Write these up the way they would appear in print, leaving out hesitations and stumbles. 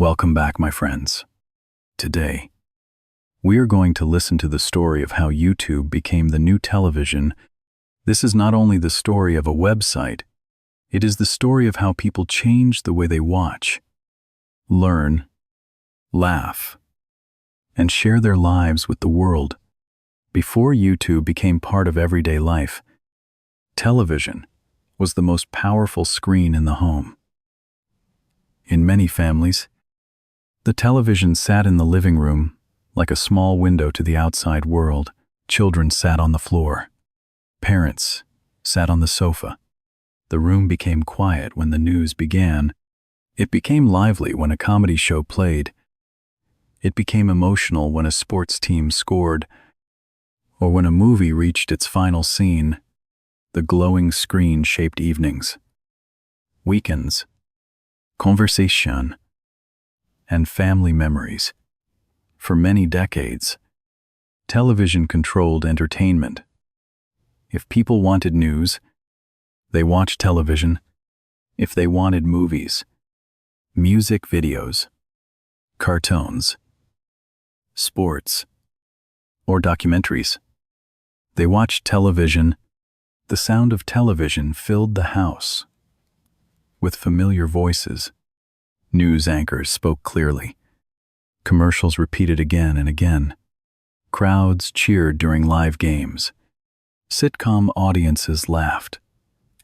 Welcome back, my friends. Today, we are going to listen to the story of how YouTube became the new television. This is not only the story of a website, it is the story of how people changed the way they watch, learn, laugh, and share their lives with the world. Before YouTube became part of everyday life, television was the most powerful screen in the home. In many families, the television sat in the living room like a small window to the outside world. Children sat on the floor. Parents sat on the sofa. The room became quiet when the news began. It became lively when a comedy show played. It became emotional when a sports team scored, or when a movie reached its final scene. The glowing screen shaped evenings, weekends, conversation, and family memories. For many decades, television controlled entertainment. If people wanted news, they watched television. If they wanted movies, music videos, cartoons, sports, or documentaries, they watched television. The sound of television filled the house with familiar voices. News anchors spoke clearly. Commercials repeated again and again. Crowds cheered during live games. Sitcom audiences laughed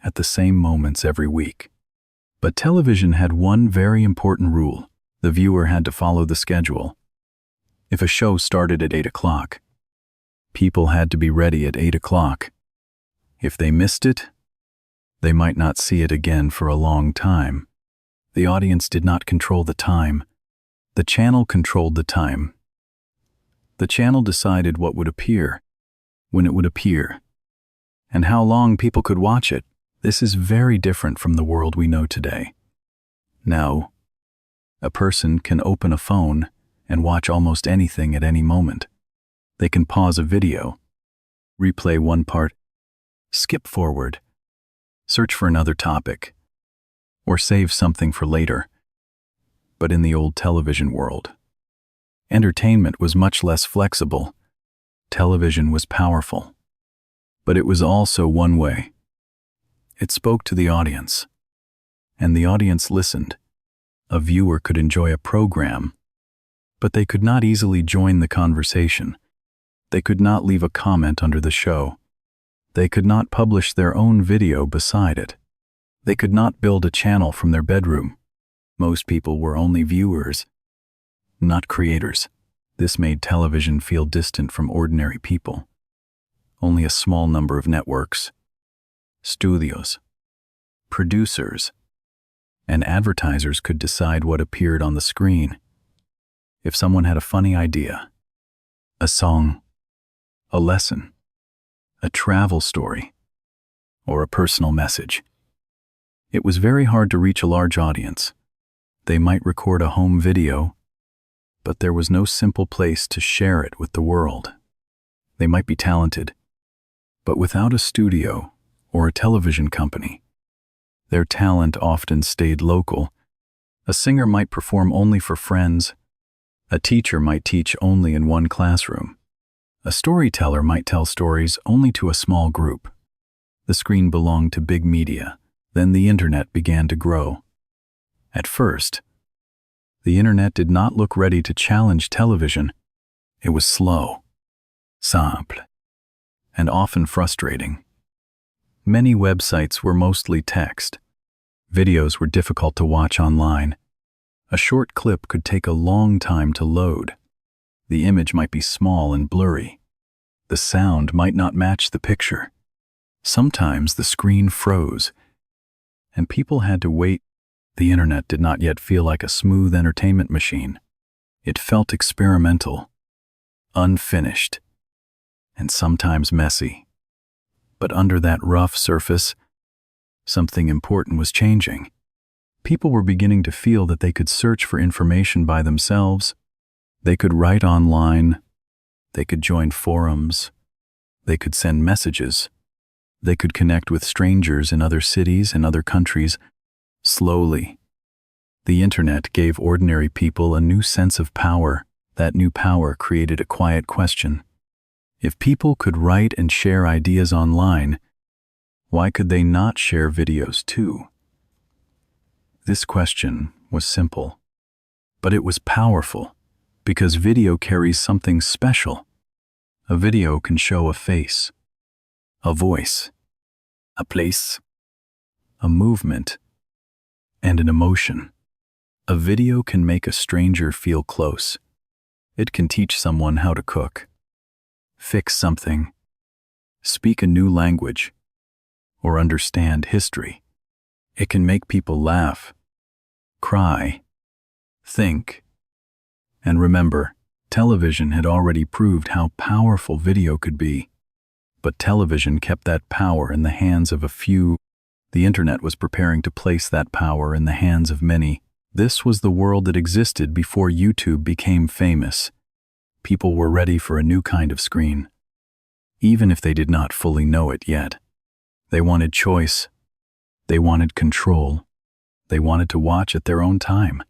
at the same moments every week. But television had one very important rule. The viewer had to follow the schedule. If a show started at 8 o'clock, people had to be ready at 8 o'clock. If they missed it, they might not see it again for a long time. The audience did not control the time. The channel controlled the time. The channel decided what would appear, when it would appear, and how long people could watch it. This is very different from the world we know today. Now, a person can open a phone and watch almost anything at any moment. They can pause a video, replay one part, skip forward, search for another topic, or save something for later. But in the old television world, entertainment was much less flexible. Television was powerful, but it was also one way. It spoke to the audience, and the audience listened. A viewer could enjoy a program, but they could not easily join the conversation. They could not leave a comment under the show. They could not publish their own video beside it. They could not build a channel from their bedroom. Most people were only viewers, not creators. This made television feel distant from ordinary people. Only a small number of networks, studios, producers, and advertisers could decide what appeared on the screen. If someone had a funny idea, a song, a lesson, a travel story, or a personal message, it was very hard to reach a large audience. They might record a home video, but there was no simple place to share it with the world. They might be talented, but without a studio or a television company, their talent often stayed local. A singer might perform only for friends. A teacher might teach only in one classroom. A storyteller might tell stories only to a small group. The screen belonged to big media. Then the internet began to grow. At first, the internet did not look ready to challenge television. It was slow, simple, and often frustrating. Many websites were mostly text. Videos were difficult to watch online. A short clip could take a long time to load. The image might be small and blurry. The sound might not match the picture. Sometimes the screen froze, and people had to wait. The internet did not yet feel like a smooth entertainment machine. It felt experimental, unfinished, and sometimes messy. But under that rough surface, something important was changing. People were beginning to feel that they could search for information by themselves. They could write online. They could join forums. They could send messages. They could connect with strangers in other cities and other countries. Slowly, The internet gave ordinary people a new sense of power. That new power created a quiet question. If people could write and share ideas online, why could they not share videos too? This question was simple, but it was powerful because video carries something special. A video can show a face, a voice, a place, a movement, and an emotion. A video can make a stranger feel close. It can teach someone how to cook, fix something, speak a new language, or understand history. It can make people laugh, cry, think, and remember. Television had already proved how powerful video could be, but television kept that power in the hands of a few. The internet was preparing to place that power in the hands of many. This was the world that existed before YouTube became famous. People were ready for a new kind of screen, even if they did not fully know it yet. They wanted choice. They wanted control. They wanted to watch at their own time.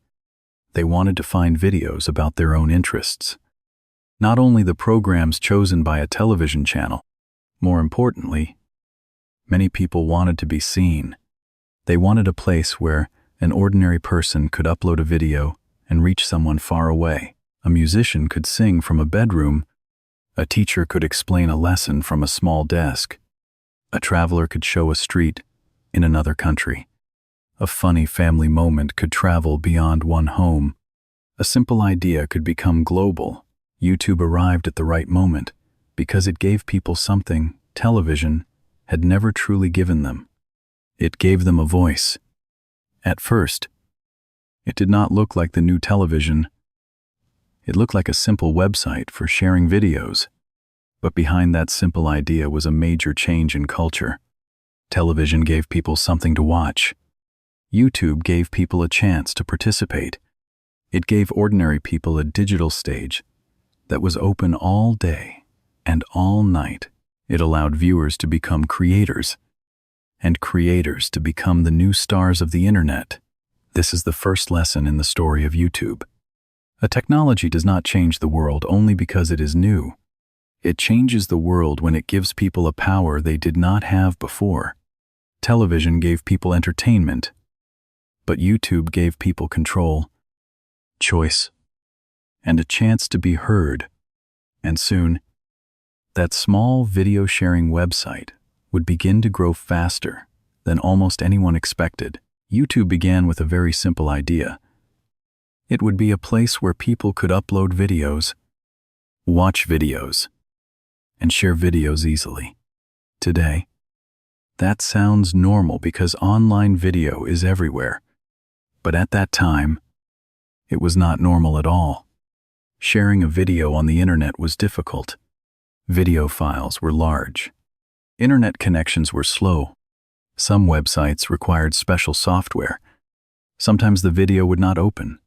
They wanted to find videos about their own interests. Not only the programs chosen by a television channel, more importantly, many people wanted to be seen. They wanted a place where an ordinary person could upload a video and reach someone far away. A musician could sing from a bedroom. A teacher could explain a lesson from a small desk. A traveler could show a street in another country. A funny family moment could travel beyond one home. A simple idea could become global. YouTube arrived at the right moment because it gave people something television had never truly given them. It gave them a voice. At first, it did not look like the new television. It looked like a simple website for sharing videos. But behind that simple idea was a major change in culture. Television gave people something to watch. YouTube gave people a chance to participate. It gave ordinary people a digital stage that was open all day and all night. It allowed viewers to become creators, and creators to become the new stars of the internet. This is the first lesson in the story of YouTube. A technology does not change the world only because it is new. It changes the world when it gives people a power they did not have before. Television gave people entertainment, but YouTube gave people control, choice, and a chance to be heard. And soon, that small video sharing website would begin to grow faster than almost anyone expected. YouTube began with a very simple idea. It would be a place where people could upload videos, watch videos, and share videos easily. Today, that sounds normal because online video is everywhere. But at that time, it was not normal at all. Sharing a video on the internet was difficult. Video files were large. Internet connections were slow. Some websites required special software. Sometimes the video would not open.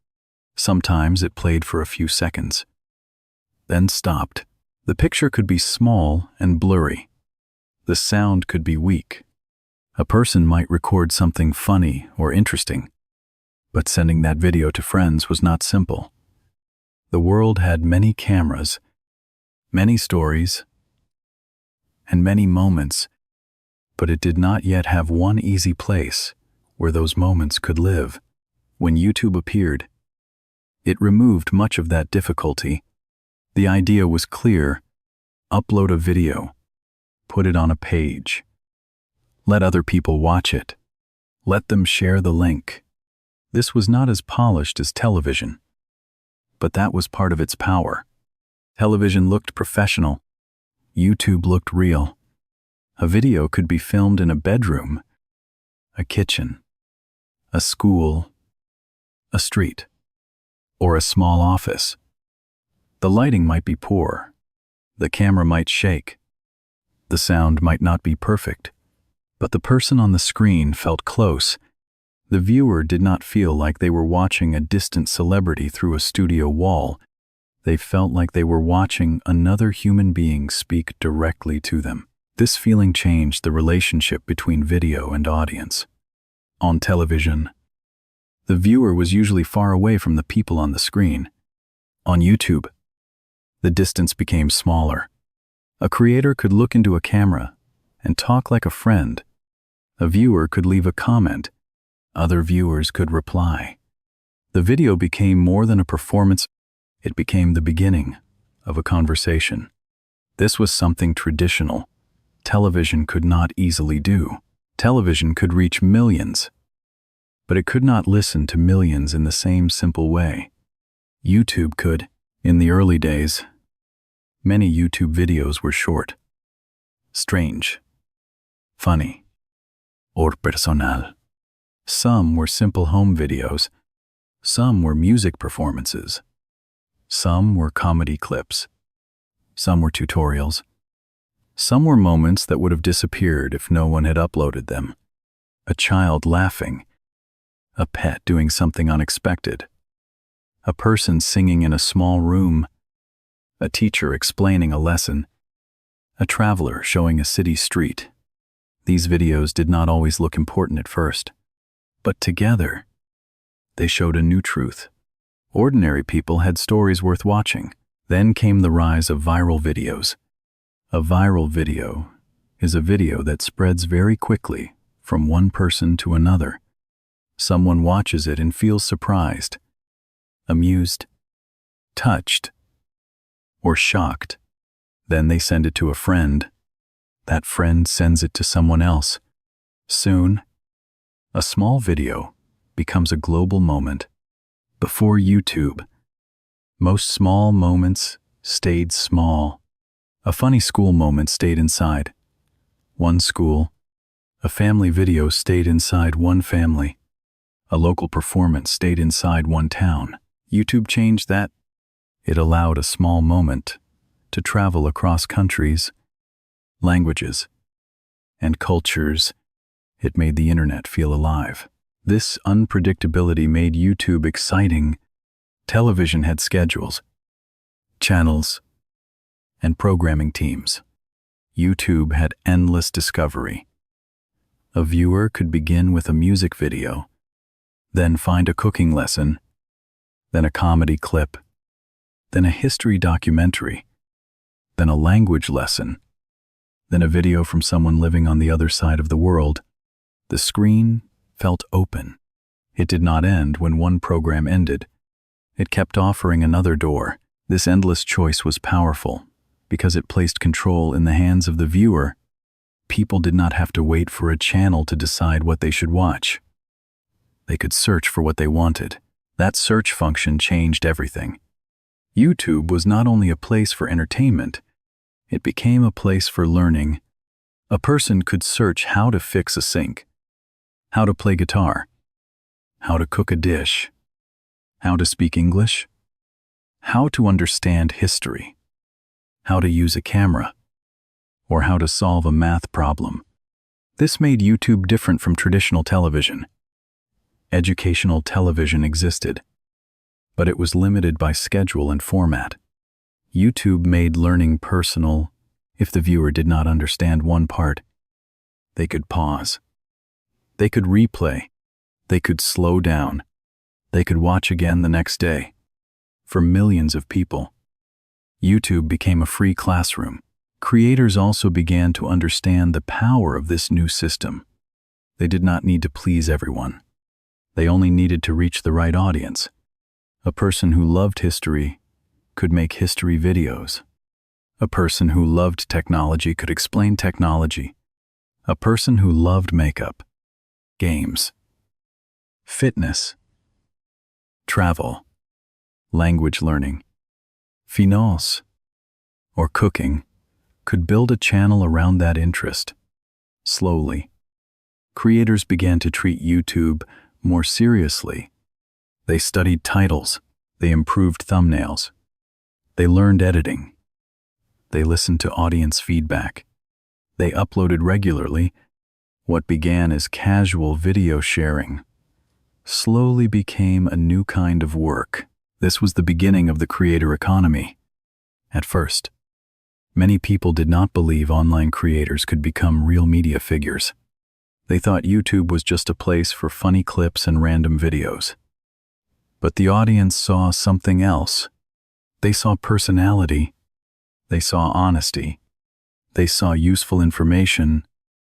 Sometimes it played for a few seconds, then stopped. The picture could be small and blurry. The sound could be weak. A person might record something funny or interesting, but sending that video to friends was not simple. The world had many cameras, many stories, and many moments, but it did not yet have one easy place where those moments could live. When YouTube appeared, it removed much of that difficulty. The idea was clear: upload a video, put it on a page, let other people watch it, let them share the link. This was not as polished as television, but that was part of its power. Television looked professional. YouTube looked real. A video could be filmed in a bedroom, a kitchen, a school, a street, or a small office. The lighting might be poor. The camera might shake. The sound might not be perfect. But the person on the screen felt close. The viewer did not feel like they were watching a distant celebrity through a studio wall. They felt like they were watching another human being speak directly to them. This feeling changed the relationship between video and audience. On television, The viewer was usually far away from the people on the screen. On YouTube, the distance became smaller. A creator could look into a camera and talk like a friend. A viewer could leave a comment. Other viewers could reply. The video became more than a performance. It became the beginning of a conversation. This was something traditional television could not easily do. Television could reach millions, but it could not listen to millions in the same simple way. YouTube could. In the early days, many YouTube videos were short, strange, funny, or personal. Some were simple home videos. Some were music performances. Some were comedy clips. Some were tutorials. Some were moments that would have disappeared if no one had uploaded them. A child laughing. A pet doing something unexpected. A person singing in a small room. A teacher explaining a lesson. A traveler showing a city street. These videos did not always look important at first, but together, they showed a new truth. Ordinary people had stories worth watching. Then came the rise of viral videos. A viral video is a video that spreads very quickly from one person to another. Someone watches it and feels surprised, amused, touched, or shocked. Then they send it to a friend. That friend sends it to someone else. Soon, a small video becomes a global moment. Before YouTube, most small moments stayed small. A funny school moment stayed inside one school. A family video stayed inside one family. A local performance stayed inside one town. YouTube changed that. It allowed a small moment to travel across countries, languages, and cultures. It made the internet feel alive. This unpredictability made YouTube exciting. Television had schedules, channels, and programming teams. YouTube had endless discovery. A viewer could begin with a music video, then find a cooking lesson, then a comedy clip, then a history documentary, then a language lesson, then a video from someone living on the other side of the world. The screen felt open. It did not end when one program ended. It kept offering another door. This endless choice was powerful because it placed control in the hands of the viewer. People did not have to wait for a channel to decide what they should watch. They could search for what they wanted. That search function changed everything. YouTube was not only a place for entertainment, it became a place for learning. A person could search how to fix a sink, how to play guitar, how to cook a dish, how to speak English, how to understand history, how to use a camera, or how to solve a math problem. This made YouTube different from traditional television. Educational television existed, but it was limited by schedule and format. YouTube made learning personal. If the viewer did not understand one part, they could pause. They could replay. They could slow down. They could watch again the next day. For millions of people, YouTube became a free classroom. Creators also began to understand the power of this new system. They did not need to please everyone. They only needed to reach the right audience. A person who loved history could make history videos. A person who loved technology could explain technology. A person who loved makeup, games, fitness, travel, language learning, finance, or cooking could build a channel around that interest. Slowly, creators began to treat YouTube more seriously. They studied titles. They improved thumbnails. They learned editing. They listened to audience feedback. They uploaded regularly. What began as casual video sharing slowly became a new kind of work. This was the beginning of the creator economy. At first, many people did not believe online creators could become real media figures. They thought YouTube was just a place for funny clips and random videos. But the audience saw something else. They saw personality. They saw honesty. They saw useful information.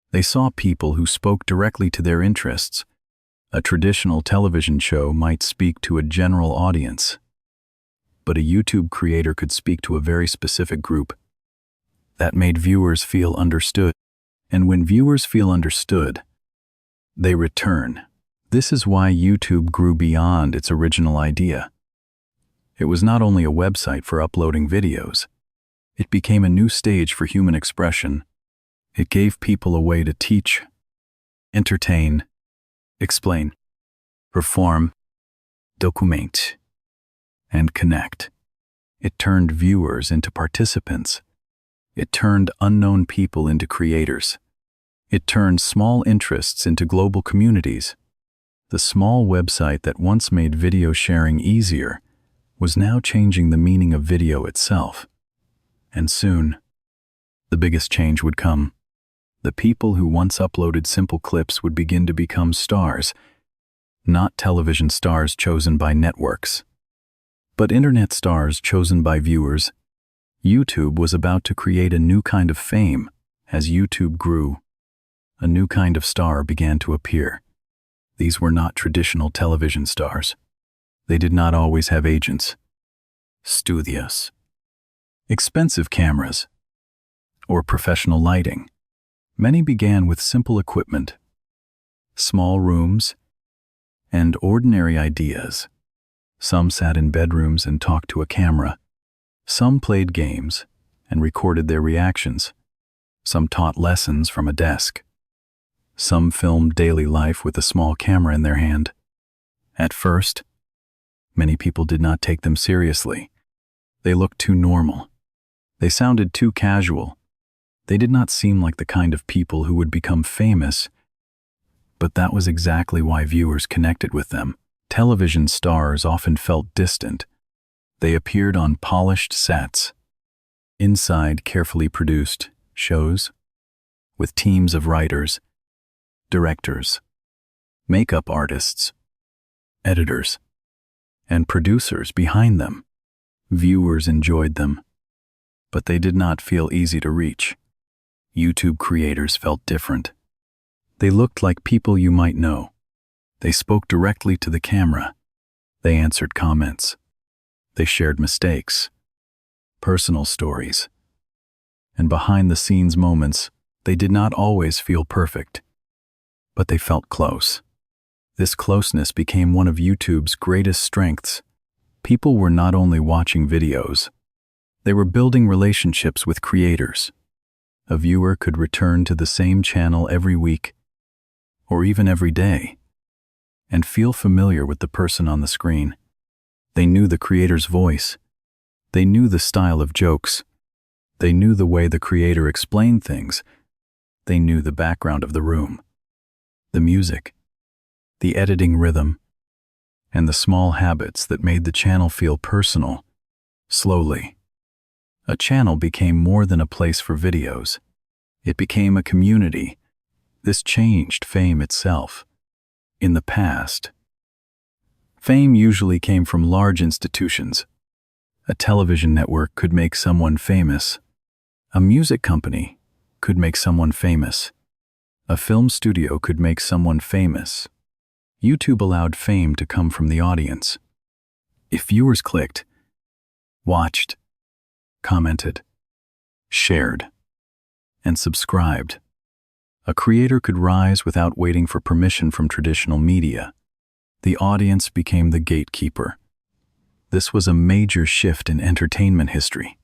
They saw people who spoke directly to their interests. A traditional television show might speak to a general audience, but a YouTube creator could speak to a very specific group. That made viewers feel understood. And when viewers feel understood, they return. This is why YouTube grew beyond its original idea. It was not only a website for uploading videos. It became a new stage for human expression. It gave people a way to teach, entertain, explain, perform, document, and connect. It turned viewers into participants. It turned unknown people into creators. It turned small interests into global communities. The small website that once made video sharing easier was now changing the meaning of video itself. And soon, the biggest change would come. The people who once uploaded simple clips would begin to become stars, not television stars chosen by networks, but internet stars chosen by viewers. YouTube was about to create a new kind of fame. As YouTube grew, a new kind of star began to appear. These were not traditional television stars. They did not always have agents, studios, expensive cameras, or professional lighting. Many began with simple equipment, small rooms, and ordinary ideas. Some sat in bedrooms and talked to a camera. Some played games and recorded their reactions. Some taught lessons from a desk. Some filmed daily life with a small camera in their hand. At first, many people did not take them seriously. They looked too normal. They sounded too casual. They did not seem like the kind of people who would become famous. But that was exactly why viewers connected with them. Television stars often felt distant. They appeared on polished sets, inside carefully produced shows, with teams of writers, directors, makeup artists, editors, and producers behind them. Viewers enjoyed them, but they did not feel easy to reach. YouTube creators felt different. They looked like people you might know. They spoke directly to the camera. They answered comments. They shared mistakes, personal stories, and behind-the-scenes moments. They did not always feel perfect, but they felt close. This closeness became one of YouTube's greatest strengths. People were not only watching videos, they were building relationships with creators. A viewer could return to the same channel every week, or even every day, and feel familiar with the person on the screen. They knew the creator's voice. They knew the style of jokes. They knew the way the creator explained things. They knew the background of the room, the music, the editing rhythm, and the small habits that made the channel feel personal. Slowly, a channel became more than a place for videos. It became a community. This changed fame itself. In the past, fame usually came from large institutions. A television network could make someone famous. A music company could make someone famous. A film studio could make someone famous. YouTube allowed fame to come from the audience. If viewers clicked, watched, commented, shared, and subscribed, a creator could rise without waiting for permission from traditional media. The audience became the gatekeeper. This was a major shift in entertainment history.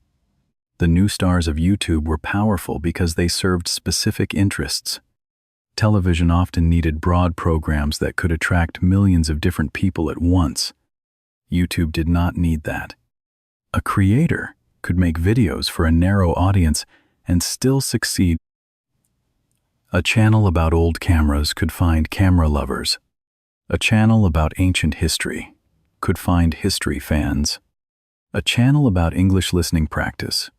The new stars of YouTube were powerful because they served specific interests. Television often needed broad programs that could attract millions of different people at once. YouTube did not need that. A creator could make videos for a narrow audience and still succeed. A channel about old cameras could find camera lovers. A channel about ancient history could find history fans. A channel about English listening practice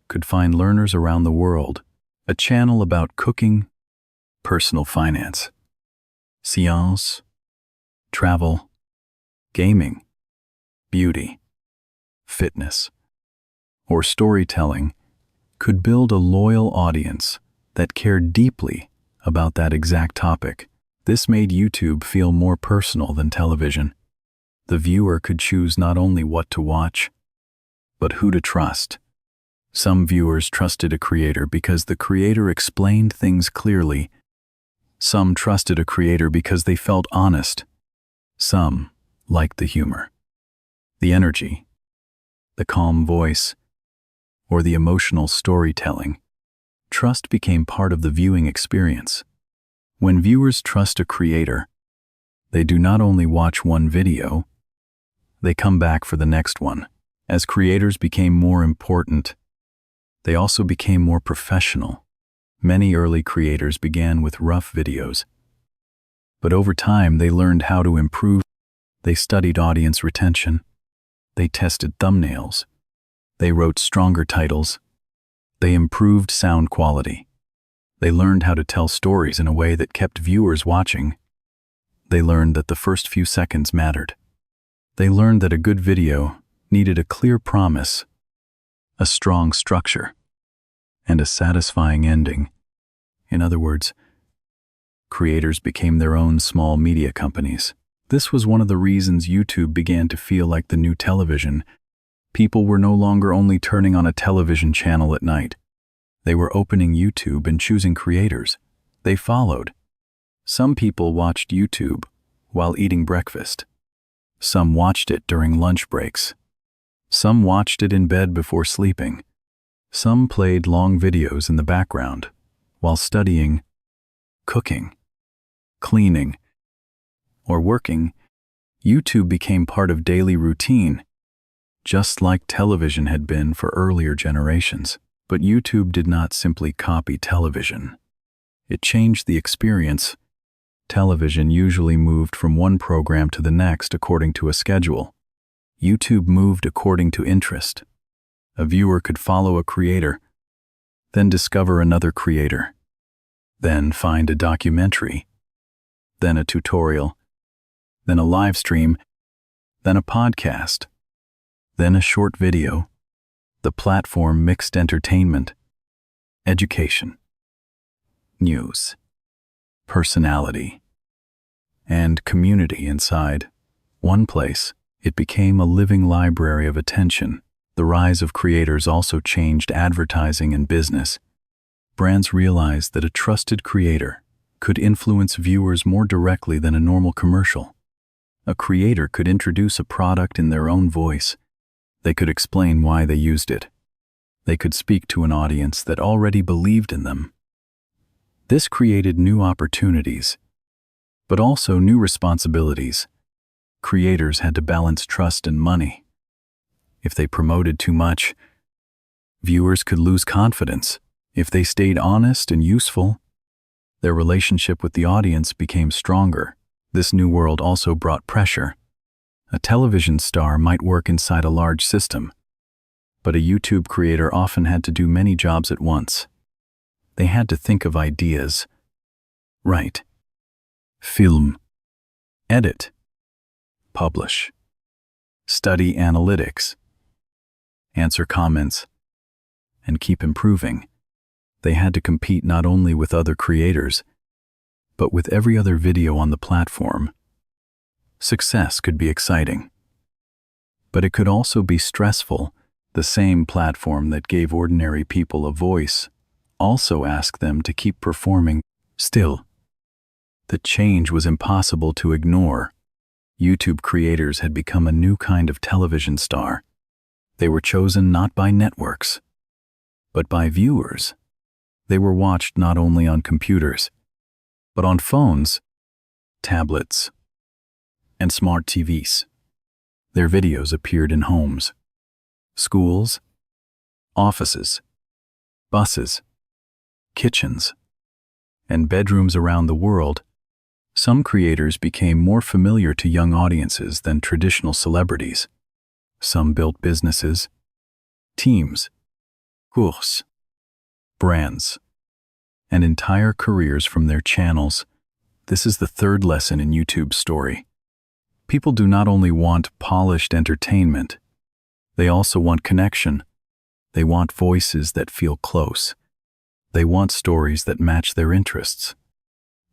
could find learners around the world. A channel about cooking personal finance, science, travel, gaming, beauty, fitness, or storytelling could build a loyal audience that cared deeply about that exact topic. This made YouTube feel more personal than television. The viewer could choose not only what to watch, but who to trust. Some viewers trusted a creator because the creator explained things clearly. Some trusted a creator because they felt honest. Some liked the humor, the energy, the calm voice, or the emotional storytelling. Trust became part of the viewing experience. When viewers trust a creator, they do not only watch one video, they come back for the next one. As creators became more important, they also became more professional. Many early creators began with rough videos, but over time they learned how to improve. They studied audience retention, they tested thumbnails, they wrote stronger titles, they improved sound quality. They learned how to tell stories in a way that kept viewers watching. They learned that the first few seconds mattered. They learned that a good video needed a clear promise, a strong structure, and a satisfying ending. In other words, creators became their own small media companies. This was one of the reasons YouTube began to feel like the new television. People were no longer only turning on a television channel at night. They were opening YouTube and choosing creators they followed. Some people watched YouTube while eating breakfast. Some watched it during lunch breaks. Some watched it in bed before sleeping. Some played long videos in the background while studying, cooking, cleaning, or working. YouTube became part of daily routine, just like television had been for earlier generations. But YouTube did not simply copy television. It changed the experience. Television usually moved from one program to the next according to a schedule. YouTube moved according to interest. A viewer could follow a creator, then discover another creator, then find a documentary, then a tutorial, then a live stream, then a podcast, then a short video. The platform mixed entertainment, education, news, personality, and community inside one place. It became a living library of attention. The rise of creators also changed advertising and business. Brands realized that a trusted creator could influence viewers more directly than a normal commercial. A creator could introduce a product in their own voice. They could explain why they used it. They could speak to an audience that already believed in them. This created new opportunities, but also new responsibilities. Creators had to balance trust and money. If they promoted too much, viewers could lose confidence. If they stayed honest and useful, their relationship with the audience became stronger. This new world also brought pressure. A television star might work inside a large system, but a YouTube creator often had to do many jobs at once. They had to think of ideas, write, film, edit, publish, study analytics, answer comments, and keep improving. They had to compete not only with other creators, but with every other video on the platform. Success could be exciting, but it could also be stressful. The same platform that gave ordinary people a voice also asked them to keep performing. Still, the change was impossible to ignore. YouTube creators had become a new kind of television star. They were chosen not by networks, but by viewers. They were watched not only on computers, but on phones, tablets, and smart TVs. Their videos appeared in homes, schools, offices, buses, kitchens, and bedrooms around the world. Some creators became more familiar to young audiences than traditional celebrities. Some built businesses, teams, courses, brands, and entire careers from their channels. This is the third lesson in YouTube's story. People do not only want polished entertainment, they also want connection. They want voices that feel close. They want stories that match their interests.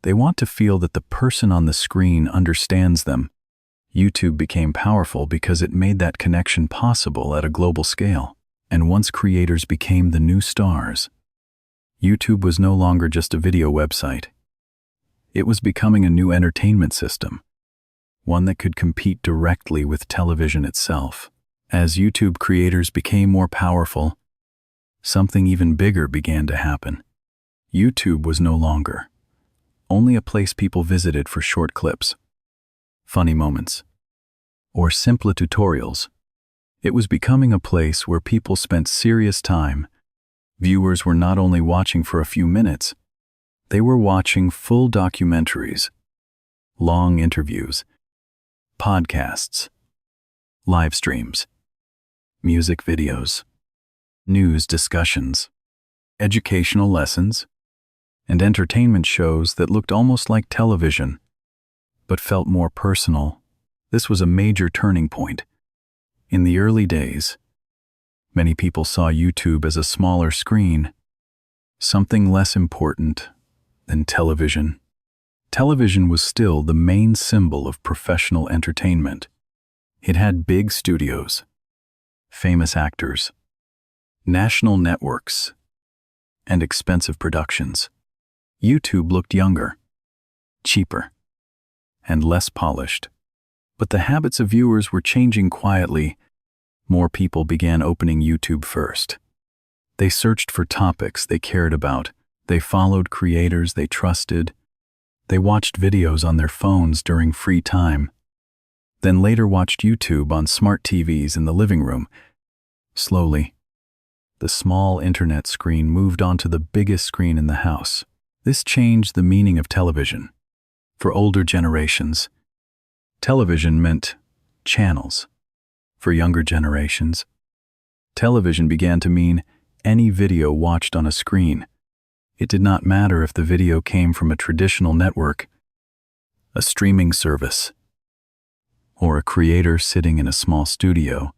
They want to feel that the person on the screen understands them. YouTube became powerful because it made that connection possible at a global scale. And once creators became the new stars, YouTube was no longer just a video website. It was becoming a new entertainment system, one that could compete directly with television itself. As YouTube creators became more powerful, something even bigger began to happen. YouTube was no longer only a place people visited for short clips, funny moments, or simple tutorials. It was becoming a place where people spent serious time. Viewers were not only watching for a few minutes, they were watching full documentaries, long interviews, podcasts, live streams, music videos, news discussions, educational lessons, and entertainment shows that looked almost like television, but felt more personal. This was a major turning point. In the early days, many people saw YouTube as a smaller screen, something less important than television. Television was still the main symbol of professional entertainment. It had big studios, famous actors, national networks, and expensive productions. YouTube looked younger, cheaper, and less polished. But the habits of viewers were changing quietly. More people began opening YouTube first. They searched for topics they cared about. They followed creators they trusted. They watched videos on their phones during free time, then later watched YouTube on smart TVs in the living room. Slowly, the small internet screen moved onto the biggest screen in the house. This changed the meaning of television. For older generations, television meant channels. For younger generations, television began to mean any video watched on a screen. It did not matter if the video came from a traditional network, a streaming service, or a creator sitting in a small studio.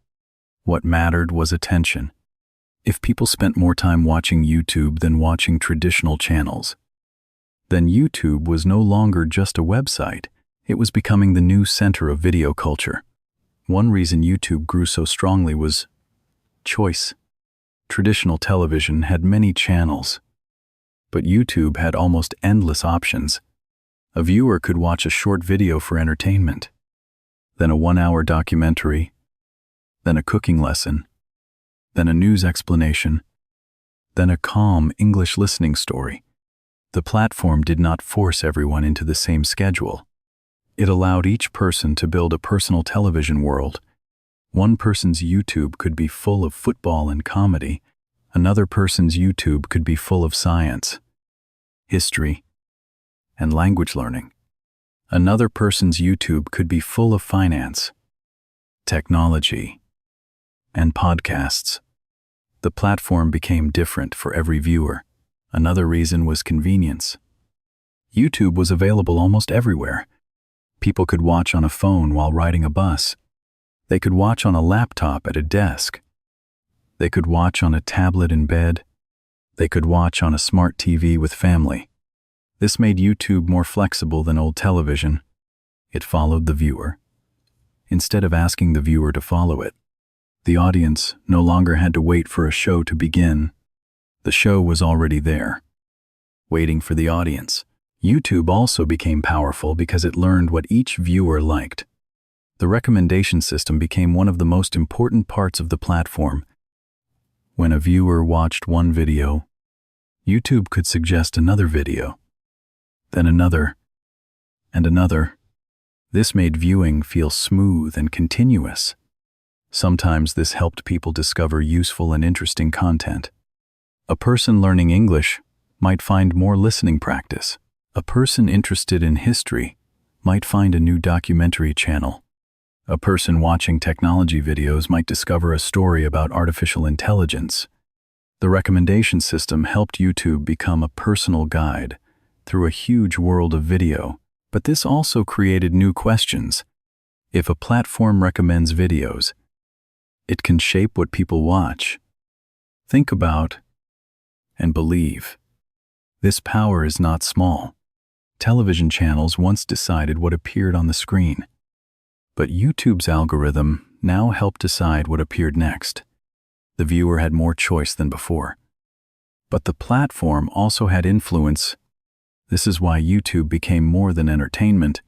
What mattered was attention. If people spent more time watching YouTube than watching traditional channels, then YouTube was no longer just a website. It was becoming the new center of video culture. One reason YouTube grew so strongly was choice. Traditional television had many channels, but YouTube had almost endless options. A viewer could watch a short video for entertainment, then a 1-hour documentary, then a cooking lesson, then a news explanation, then a calm English listening story. The platform did not force everyone into the same schedule. It allowed each person to build a personal television world. One person's YouTube could be full of football and comedy. Another person's YouTube could be full of science, history, and language learning. Another person's YouTube could be full of finance, technology, and podcasts. The platform became different for every viewer. Another reason was convenience. YouTube was available almost everywhere. People could watch on a phone while riding a bus. They could watch on a laptop at a desk. They could watch on a tablet in bed. They could watch on a smart TV with family. This made YouTube more flexible than old television. It followed the viewer, instead of asking the viewer to follow it. The audience no longer had to wait for a show to begin. The show was already there, waiting for the audience. YouTube also became powerful because it learned what each viewer liked. The recommendation system became one of the most important parts of the platform. When a viewer watched one video, YouTube could suggest another video, then another, and another. This made viewing feel smooth and continuous. Sometimes this helped people discover useful and interesting content. A person learning English might find more listening practice. A person interested in history might find a new documentary channel. A person watching technology videos might discover a story about artificial intelligence. The recommendation system helped YouTube become a personal guide through a huge world of video, but this also created new questions. If a platform recommends videos, it can shape what people watch, think about, and believe. This power is not small. Television channels once decided what appeared on the screen, but YouTube's algorithm now helped decide what appeared next. The viewer had more choice than before. But the platform also had influence. This is why YouTube became more than entertainment.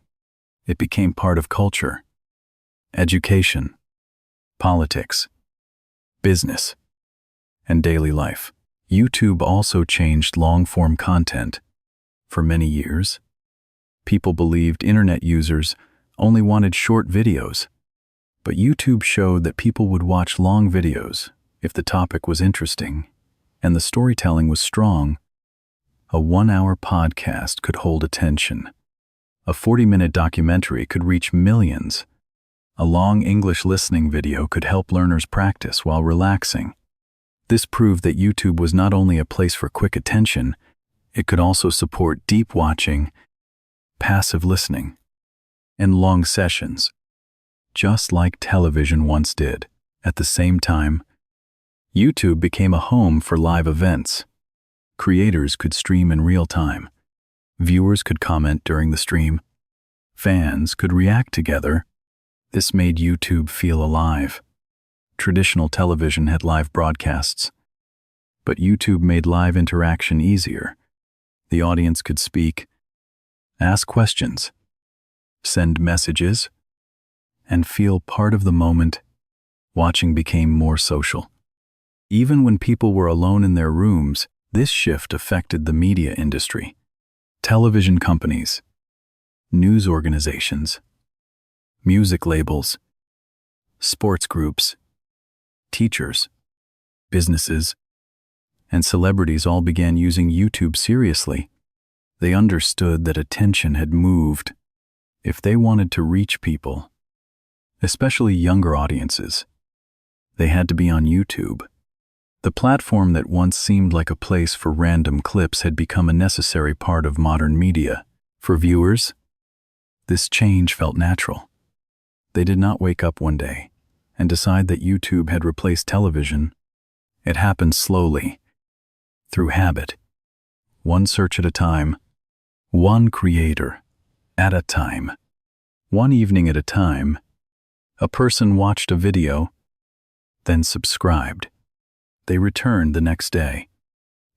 It became part of culture, education, politics, business, and daily life. YouTube also changed long-form content. For many years, people believed internet users only wanted short videos, but YouTube showed that people would watch long videos if the topic was interesting and the storytelling was strong. A 1-hour podcast could hold attention. A 40-minute documentary could reach millions. A long English listening video could help learners practice while relaxing. This proved that YouTube was not only a place for quick attention, it could also support deep watching, passive listening, and long sessions, just like television once did. At the same time, YouTube became a home for live events. Creators could stream in real time. Viewers could comment during the stream. Fans could react together. This made YouTube feel alive. Traditional television had live broadcasts, but YouTube made live interaction easier. The audience could speak, ask questions, send messages, and feel part of the moment. Watching became more social. Even when people were alone in their rooms, this shift affected the media industry. Television companies, news organizations, music labels, sports groups, teachers, businesses, and celebrities all began using YouTube seriously. They understood that attention had moved. If they wanted to reach people, especially younger audiences, they had to be on YouTube. The platform that once seemed like a place for random clips had become a necessary part of modern media. For viewers, this change felt natural. They did not wake up one day and decide that YouTube had replaced television. It happened slowly, through habit, one search at a time, one creator at a time. One evening at a time, a person watched a video, then subscribed. They returned the next day.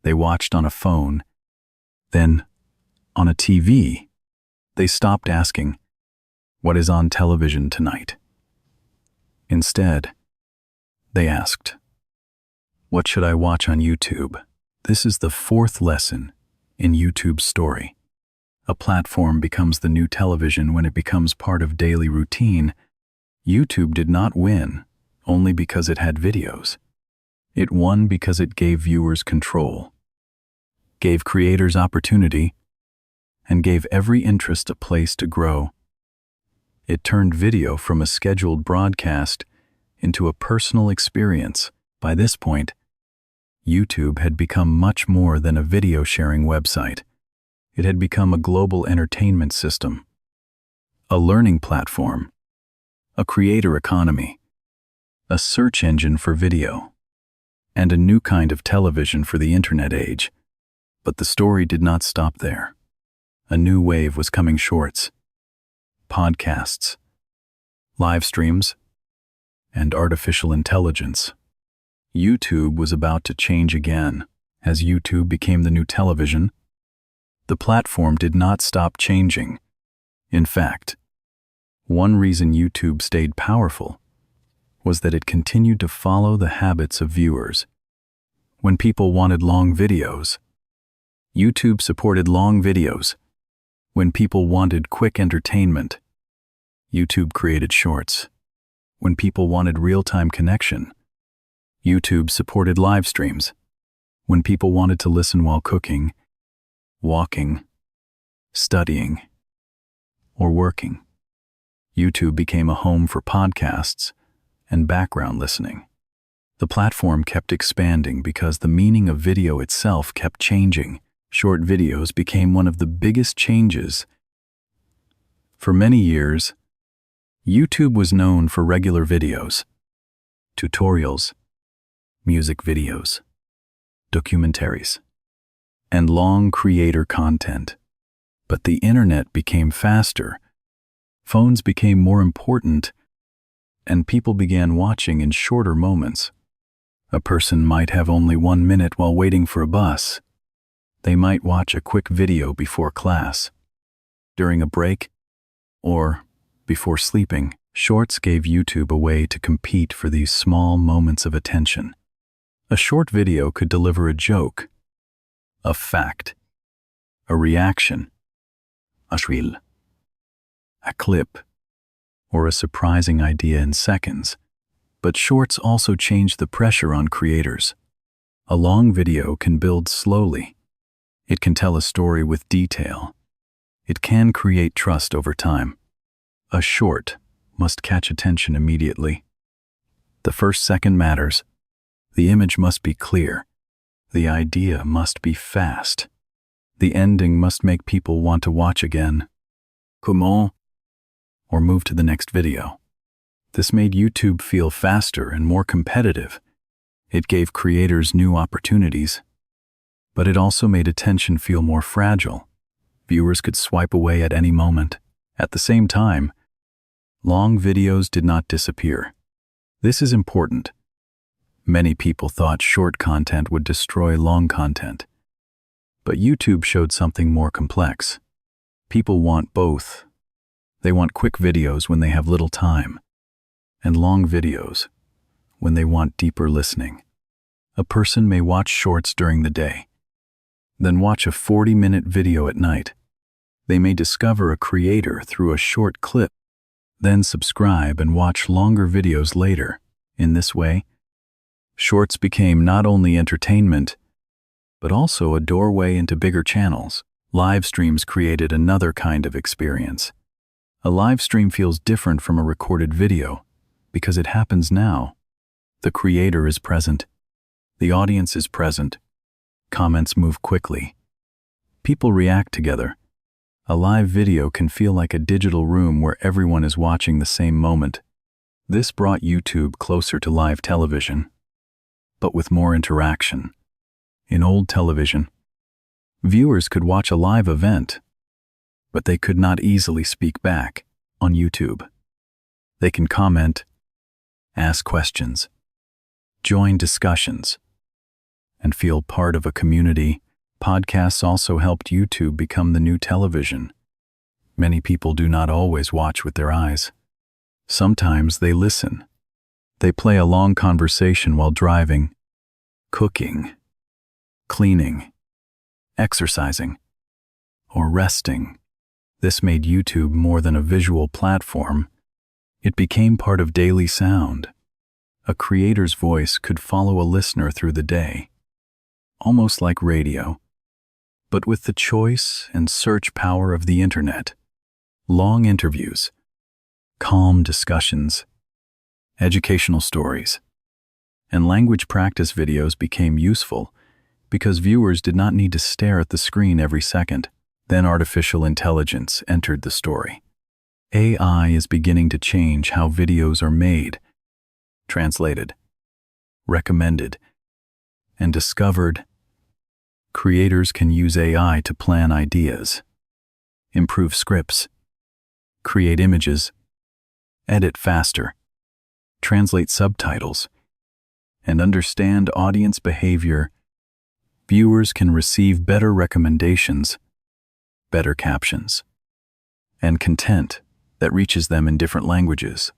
They watched on a phone, then on a TV. They stopped asking, "What is on television tonight?" Instead, they asked, "What should I watch on YouTube?" This is the fourth lesson in YouTube's story. A platform becomes the new television when it becomes part of daily routine. YouTube did not win only because it had videos. It won because it gave viewers control, gave creators opportunity, and gave every interest a place to grow. It turned video from a scheduled broadcast into a personal experience. By this point, YouTube had become much more than a video-sharing website. It had become a global entertainment system, a learning platform, a creator economy, a search engine for video, and a new kind of television for the internet age. But the story did not stop there. A new wave was coming: shorts, podcasts, live streams, and artificial intelligence. YouTube was about to change again. As YouTube became the new television, the platform did not stop changing. In fact, one reason YouTube stayed powerful was that it continued to follow the habits of viewers. When people wanted long videos, YouTube supported long videos. When people wanted quick entertainment, YouTube created shorts. When people wanted real-time connection, YouTube supported live streams. When people wanted to listen while cooking, walking, studying, or working, YouTube became a home for podcasts and background listening. The platform kept expanding because the meaning of video itself kept changing. Short videos became one of the biggest changes. For many years, YouTube was known for regular videos, tutorials, music videos, documentaries, and long creator content. But the internet became faster, phones became more important, and people began watching in shorter moments. A person might have only 1 minute while waiting for a bus. They might watch a quick video before class, during a break, or before sleeping. Shorts gave YouTube a way to compete for these small moments of attention. A short video could deliver a joke, a fact, a reaction, a clip, or a surprising idea in seconds. But shorts also changed the pressure on creators. A long video can build slowly. It can tell a story with detail. It can create trust over time. A short must catch attention immediately. The first second matters. The image must be clear. The idea must be fast. The ending must make people want to watch again. Comment? Or move to the next video. This made YouTube feel faster and more competitive. It gave creators new opportunities. But it also made attention feel more fragile. Viewers could swipe away at any moment. At the same time, long videos did not disappear. This is important. Many people thought short content would destroy long content. But YouTube showed something more complex. People want both. They want quick videos when they have little time, and long videos when they want deeper listening. A person may watch shorts during the day, then watch a 40-minute video at night. They may discover a creator through a short clip, then subscribe and watch longer videos later. In this way, shorts became not only entertainment, but also a doorway into bigger channels. Live streams created another kind of experience. A live stream feels different from a recorded video because it happens now. The creator is present. The audience is present. Comments move quickly. People react together. A live video can feel like a digital room where everyone is watching the same moment. This brought YouTube closer to live television, but with more interaction. In old television, viewers could watch a live event, but they could not easily speak back. On YouTube, they can comment, ask questions, join discussions, and feel part of a community. Podcasts also helped YouTube become the new television. Many people do not always watch with their eyes. Sometimes they listen. They play a long conversation while driving, cooking, cleaning, exercising, or resting. This made YouTube more than a visual platform. It became part of daily sound. A creator's voice could follow a listener through the day, almost like radio, but with the choice and search power of the internet. Long interviews, calm discussions, educational stories, and language practice videos became useful because viewers did not need to stare at the screen every second. Then artificial intelligence entered the story. AI is beginning to change how videos are made, translated, recommended, and discovered. Creators can use AI to plan ideas, improve scripts, create images, edit faster, translate subtitles, and understand audience behavior. Viewers can receive better recommendations, better captions, and content that reaches them in different languages.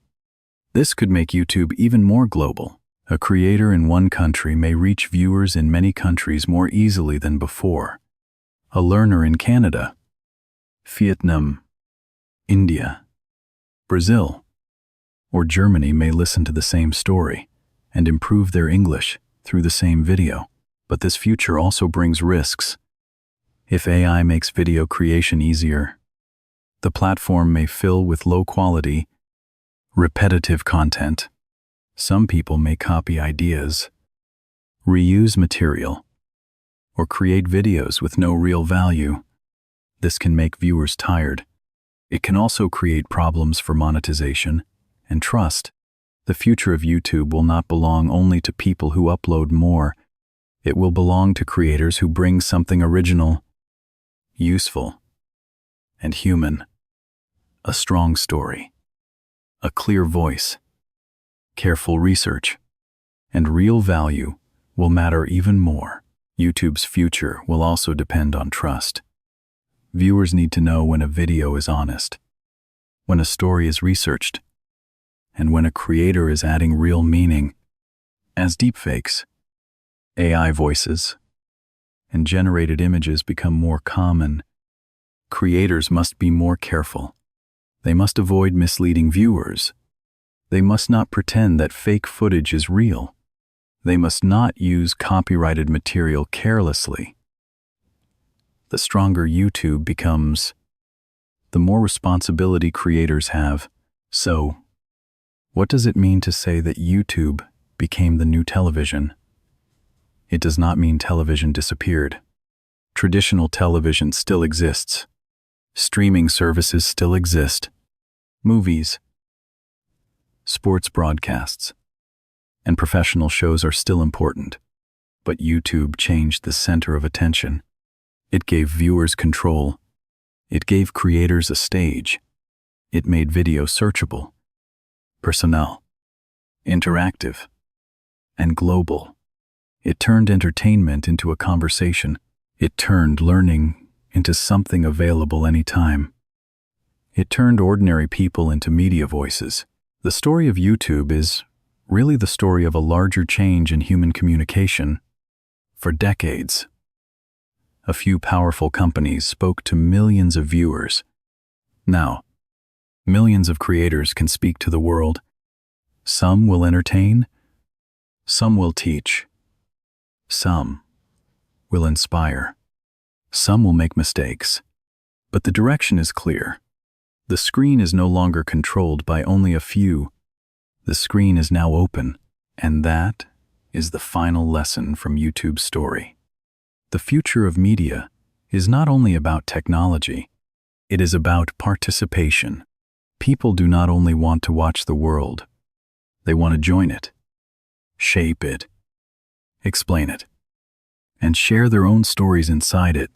This could make YouTube even more global. A creator in one country may reach viewers in many countries more easily than before. A learner in Canada, Vietnam, India, Brazil, or Germany may listen to the same story and improve their English through the same video. But this future also brings risks. If AI makes video creation easier, the platform may fill with low-quality, repetitive content. Some people may copy ideas, reuse material, or create videos with no real value. This can make viewers tired. It can also create problems for monetization and trust. The future of YouTube will not belong only to people who upload more. It will belong to creators who bring something original, useful, and human. A strong story, a clear voice, careful research, and real value will matter even more. YouTube's future will also depend on trust. Viewers need to know when a video is honest, when a story is researched, and when a creator is adding real meaning. As deepfakes, AI voices, and generated images become more common, creators must be more careful. They must avoid misleading viewers. They must not pretend that fake footage is real. They must not use copyrighted material carelessly. The stronger YouTube becomes, the more responsibility creators have. So, what does it mean to say that YouTube became the new television? It does not mean television disappeared. Traditional television still exists. Streaming services still exist. Movies, sports broadcasts, and professional shows are still important. But YouTube changed the center of attention. It gave viewers control. It gave creators a stage. It made video searchable, personal, interactive, and global. It turned entertainment into a conversation. It turned learning into something available anytime. It turned ordinary people into media voices. The story of YouTube is really the story of a larger change in human communication. For decades, a few powerful companies spoke to millions of viewers. Now, millions of creators can speak to the world. Some will entertain, some will teach, some will inspire, some will make mistakes. But the direction is clear. The screen is no longer controlled by only a few. The screen is now open, and that is the final lesson from YouTube's story. The future of media is not only about technology, it is about participation. People do not only want to watch the world, they want to join it, shape it, explain it, and share their own stories inside it.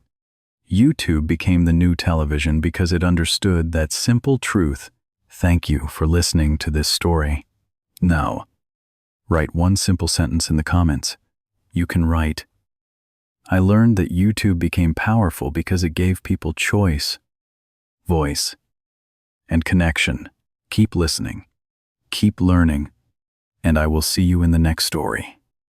YouTube became the new television because it understood that simple truth. Thank you for listening to this story. Now, write one simple sentence in the comments. You can write, I learned that YouTube became powerful because it gave people choice, voice, and connection. Keep listening, keep learning, and I will see you in the next story.